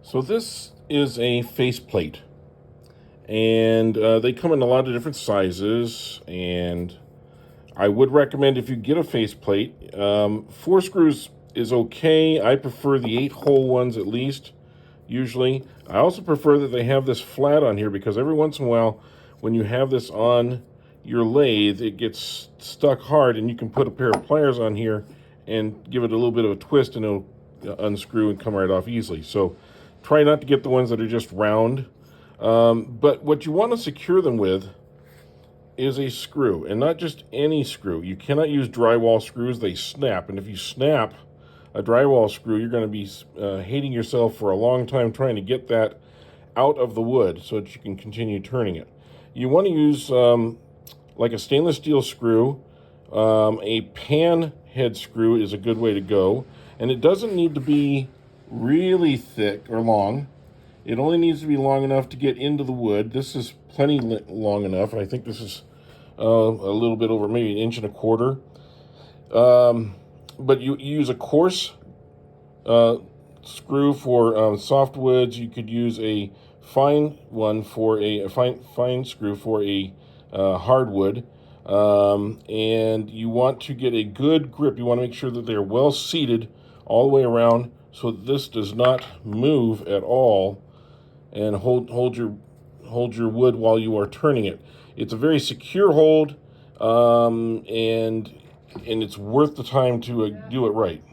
So this is a faceplate, and they come in a lot of different sizes, and I would recommend if you get a faceplate, 4 screws is okay. I prefer the 8-hole ones at least, usually. I also prefer that they have this flat on here because every once in a while, when you have this on your lathe, it gets stuck hard, and you can put a pair of pliers on here and give it a little bit of a twist, and it'll unscrew and come right off easily. So try not to get the ones that are just round. But what you want to secure them with is a screw, and not just any screw. You cannot use drywall screws. They snap, and if you snap a drywall screw, you're going to be hating yourself for a long time trying to get that out of the wood so that you can continue turning it. You want to use like a stainless steel screw. A pan head screw is a good way to go, and it doesn't need to be really thick or long. It only needs to be long enough to get into the wood. This is plenty long enough, and I think this is a little bit over maybe 1.25 inches. But you use a coarse screw for soft woods. You could use a fine one for a fine screw for a hardwood. And you want to get a good grip. You want to make sure that they're well seated all the way around so that this does not move at all, and hold your wood while you are turning it. It's a very secure hold, and it's worth the time to do it right.